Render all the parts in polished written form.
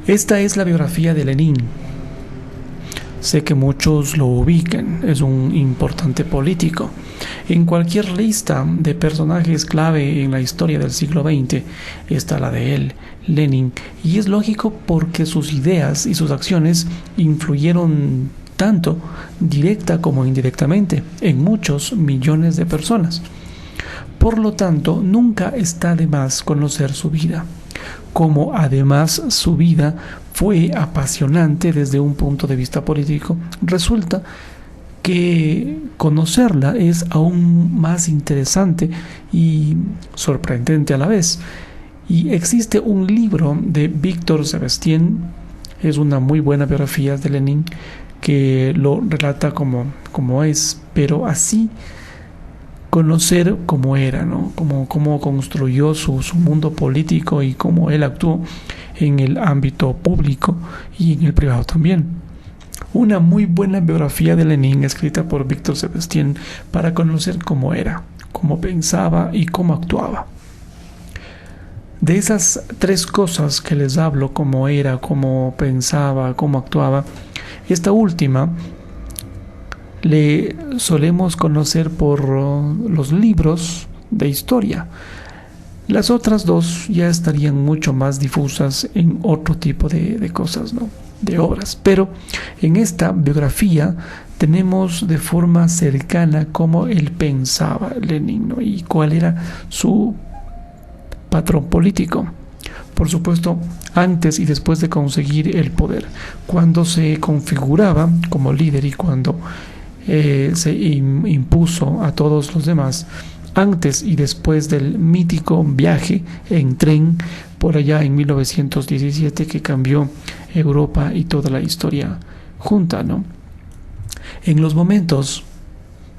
Esta es la biografía de Lenin. Sé que muchos lo ubican, es un importante político. En cualquier lista de personajes clave en la historia del siglo XX está la de él, Lenin, y es lógico porque sus ideas y sus acciones influyeron tanto, directa como indirectamente, en muchos millones de personas. Por lo tanto, nunca está de más conocer su vida. Como además su vida fue apasionante desde un punto de vista político, resulta que conocerla es aún más interesante y sorprendente a la vez. Y existe un libro de Víctor Sebastien, es una muy buena biografía de Lenin, que lo relata como es, pero así conocer cómo era, ¿no? Cómo construyó su mundo político y cómo él actuó en el ámbito público y en el privado también. Una muy buena biografía de Lenin escrita por Víctor Sebastien para conocer cómo era, cómo pensaba y cómo actuaba. De esas tres cosas que les hablo, cómo era, cómo pensaba, cómo actuaba, esta última le solemos conocer por los libros de historia. Las otras dos ya estarían mucho más difusas en otro tipo de cosas, ¿no? De obras. Pero en esta biografía tenemos de forma cercana cómo él pensaba, Lenin, ¿no? Y cuál era su patrón político. Por supuesto, antes y después de conseguir el poder, cuando se configuraba como líder y cuando se impuso a todos los demás, antes y después del mítico viaje en tren por allá en 1917 que cambió Europa y toda la historia junta, ¿no? En los momentos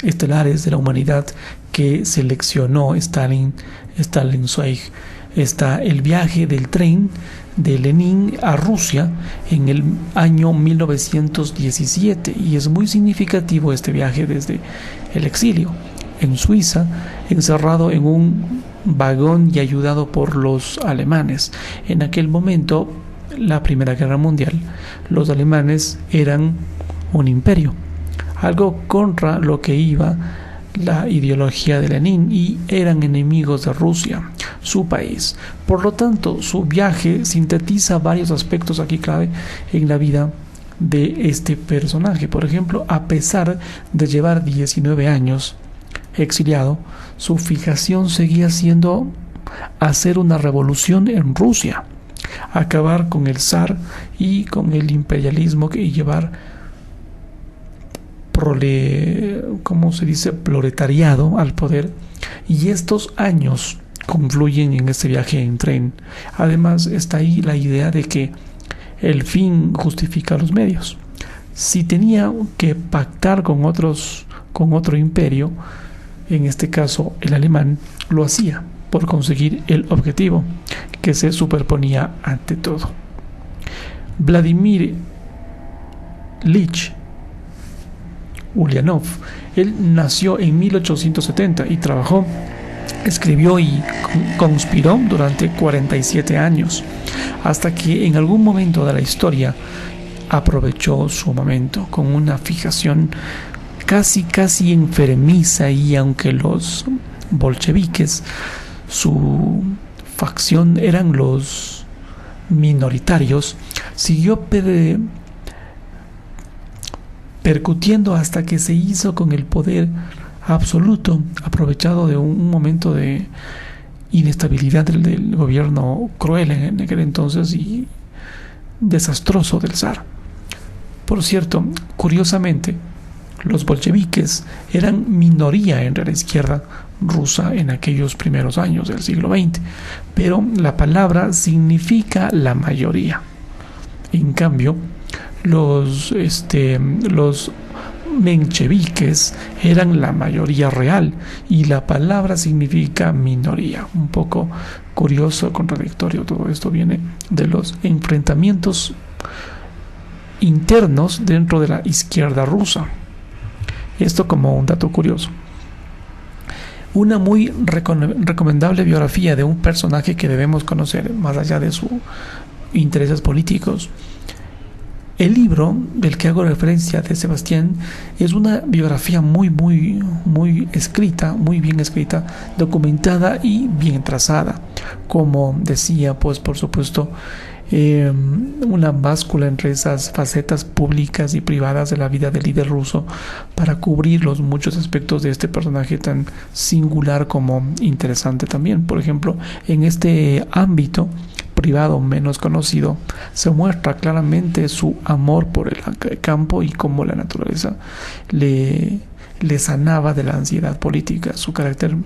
estelares de la humanidad que seleccionó Stalin Zweig, está el viaje del tren de Lenin a Rusia en el año 1917, y es muy significativo este viaje desde el exilio en Suiza, encerrado en un vagón y ayudado por los alemanes. En aquel momento, la Primera Guerra Mundial, los alemanes eran un imperio, algo contra lo que iba la ideología de Lenin, y eran enemigos de Rusia, su país. Por lo tanto, su viaje sintetiza varios aspectos aquí clave en la vida de este personaje. Por ejemplo, a pesar de llevar 19 años exiliado, su fijación seguía siendo hacer una revolución en Rusia, acabar con el zar y con el imperialismo y llevar ¿cómo se dice? Proletariado al poder. Y estos años confluyen en este viaje en tren. Además está ahí la idea de que el fin justifica los medios. Si tenía que pactar con otro imperio, en este caso el alemán, lo hacía por conseguir el objetivo que se superponía ante todo. Vladimir Ilich Ulyanov, él nació en 1870 y trabajó, escribió y conspiró durante 47 años, hasta que en algún momento de la historia aprovechó su momento con una fijación casi enfermiza, y aunque los bolcheviques, su facción, eran los minoritarios, siguió percutiendo hasta que se hizo con el poder absoluto, aprovechado de un momento de inestabilidad del gobierno cruel en aquel entonces y desastroso del zar. Por cierto, curiosamente, los bolcheviques eran minoría entre la izquierda rusa en aquellos primeros años del siglo XX, pero la palabra significa la mayoría. En cambio, los mencheviques eran la mayoría real y la palabra significa minoría. Un poco curioso, contradictorio. Todo esto viene de los enfrentamientos internos dentro de la izquierda rusa. Esto como un dato curioso. Una muy recomendable biografía de un personaje que debemos conocer, más allá de su intereses políticos. El libro del que hago referencia de Sebastián es una biografía muy escrita, muy bien escrita, documentada y bien trazada. Como decía, pues por supuesto, una báscula entre esas facetas públicas y privadas de la vida del líder ruso para cubrir los muchos aspectos de este personaje tan singular como interesante también. Por ejemplo, en este ámbito privado menos conocido se muestra claramente su amor por el campo y cómo la naturaleza le sanaba de la ansiedad política. Su carácter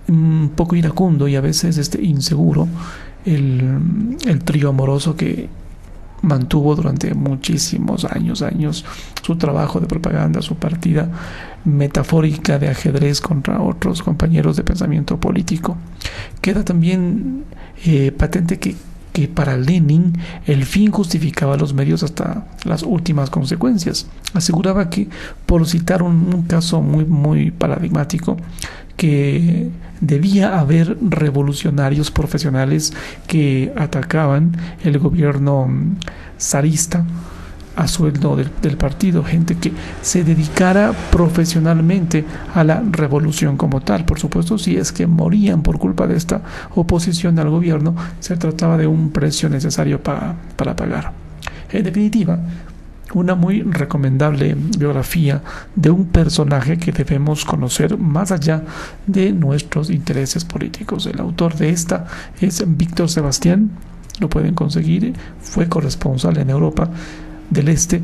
un poco iracundo y a veces inseguro, el trío amoroso que mantuvo durante muchísimos años, su trabajo de propaganda, su partida metafórica de ajedrez contra otros compañeros de pensamiento político. Queda también patente que para Lenin el fin justificaba los medios hasta las últimas consecuencias. Aseguraba que, por citar un caso muy paradigmático, que debía haber revolucionarios profesionales que atacaban el gobierno zarista a sueldo del partido, gente que se dedicara profesionalmente a la revolución como tal. Por supuesto, si es que morían por culpa de esta oposición al gobierno, se trataba de un precio necesario para pagar. En definitiva, una muy recomendable biografía de un personaje que debemos conocer más allá de nuestros intereses políticos. El autor de esta es Víctor Sebastián, lo pueden conseguir, fue corresponsal en Europa del Este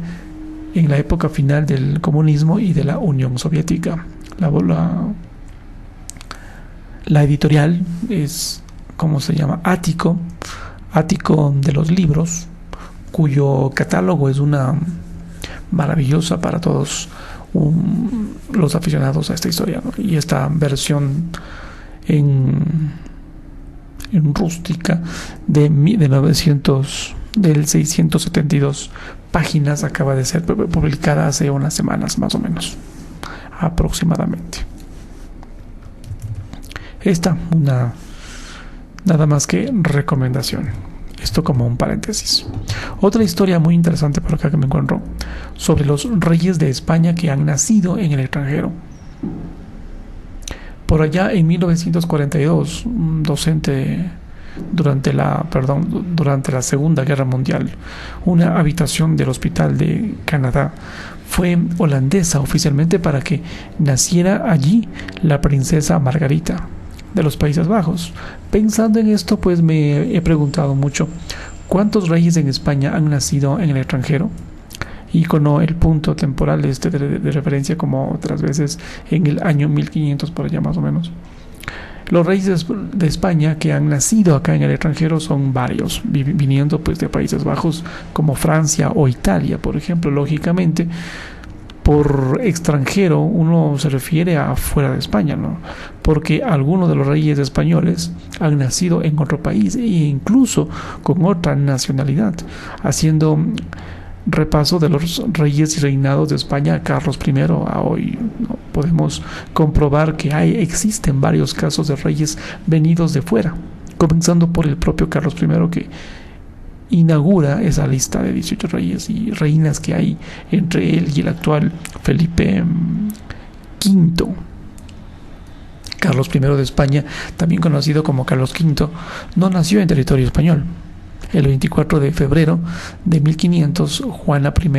en la época final del comunismo y de la Unión Soviética. La editorial es, ¿cómo se llama? Ático de los libros, cuyo catálogo es una maravillosa para todos los aficionados a esta historia, ¿no? Y esta versión en rústica del 672 páginas acaba de ser publicada hace unas semanas más o menos, aproximadamente. Nada más que recomendación. Esto como un paréntesis. Otra historia muy interesante por acá que me encuentro sobre los reyes de España que han nacido en el extranjero. Por allá en 1942, un docente durante la Segunda Guerra Mundial, una habitación del Hospital de Canadá fue holandesa oficialmente para que naciera allí la princesa Margarita de los Países Bajos. Pensando en esto, pues me he preguntado mucho, ¿cuántos reyes en España han nacido en el extranjero? Y con el punto temporal de referencia, como otras veces en el año 1500 por allá más o menos. Los reyes de España que han nacido acá en el extranjero son varios, viniendo pues de Países Bajos como Francia o Italia, por ejemplo. Lógicamente, por extranjero uno se refiere a fuera de España, ¿no? Porque algunos de los reyes españoles han nacido en otro país e incluso con otra nacionalidad. Haciendo repaso de los reyes y reinados de España, Carlos I a hoy, ¿no? Podemos comprobar que existen varios casos de reyes venidos de fuera, comenzando por el propio Carlos I, que inaugura esa lista de 18 reyes y reinas que hay entre él y el actual Felipe V. Carlos I de España, también conocido como Carlos V, no nació en territorio español. El 24 de febrero de 1500, Juana I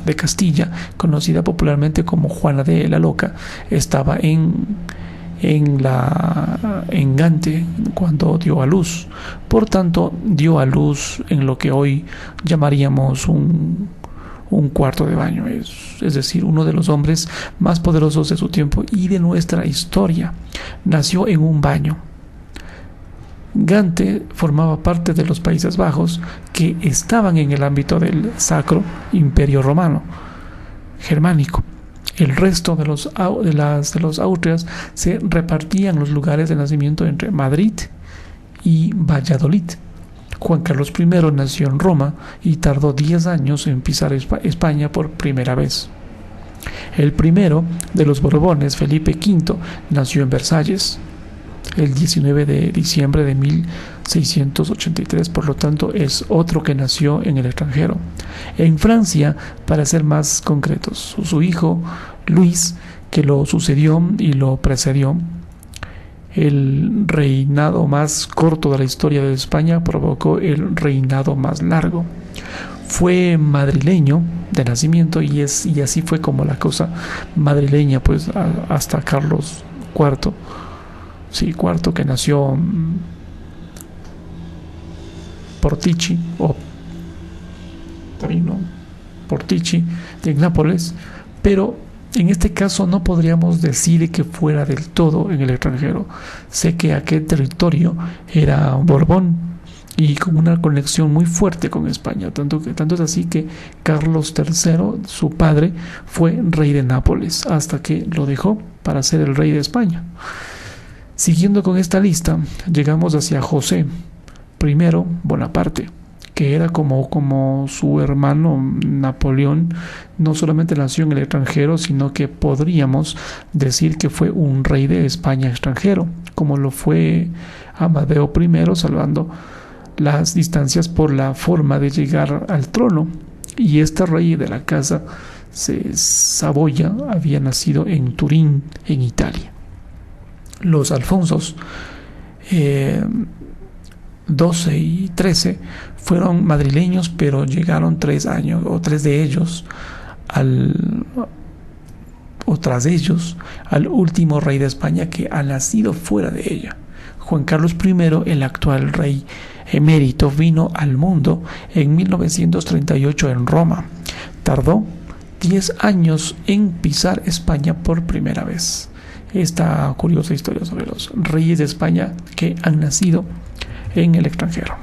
de Castilla, conocida popularmente como Juana de la Loca, estaba en Gante cuando dio a luz. Por tanto, dio a luz en lo que hoy llamaríamos un cuarto de baño, es decir, uno de los hombres más poderosos de su tiempo y de nuestra historia. Nació en un baño. Gante formaba parte de los Países Bajos, que estaban en el ámbito del Sacro Imperio Romano Germánico. El resto de los Austrias se repartían los lugares de nacimiento entre Madrid y Valladolid. Juan Carlos I nació en Roma y tardó 10 años en pisar España por primera vez. El primero de los Borbones, Felipe V, nació en Versalles. el 19 de diciembre de 1683, por lo tanto es otro que nació en el extranjero. En Francia, para ser más concretos, su hijo Luis, que lo sucedió y lo precedió, el reinado más corto de la historia de España provocó el reinado más largo. Fue madrileño de nacimiento y así fue como la cosa madrileña, pues hasta Carlos IV. Sí, cuarto, que nació Portici, o también no, Portici de Nápoles, pero en este caso no podríamos decir que fuera del todo en el extranjero. Sé que aquel territorio era Borbón y con una conexión muy fuerte con España, tanto es así que Carlos III, su padre, fue rey de Nápoles hasta que lo dejó para ser el rey de España. Siguiendo con esta lista, llegamos hacia José I Bonaparte, que era como su hermano Napoleón. No solamente nació en el extranjero, sino que podríamos decir que fue un rey de España extranjero, como lo fue Amadeo I, salvando las distancias por la forma de llegar al trono. Y este rey de la casa Saboya había nacido en Turín, en Italia. Los Alfonsos 12 y 13 fueron madrileños, pero llegaron 3 de ellos tras ellos al último rey de España que ha nacido fuera de ella. Juan Carlos I, el actual rey emérito, vino al mundo en 1938 en Roma. Tardó 10 años en pisar España por primera vez. Esta curiosa historia sobre los reyes de España que han nacido en el extranjero.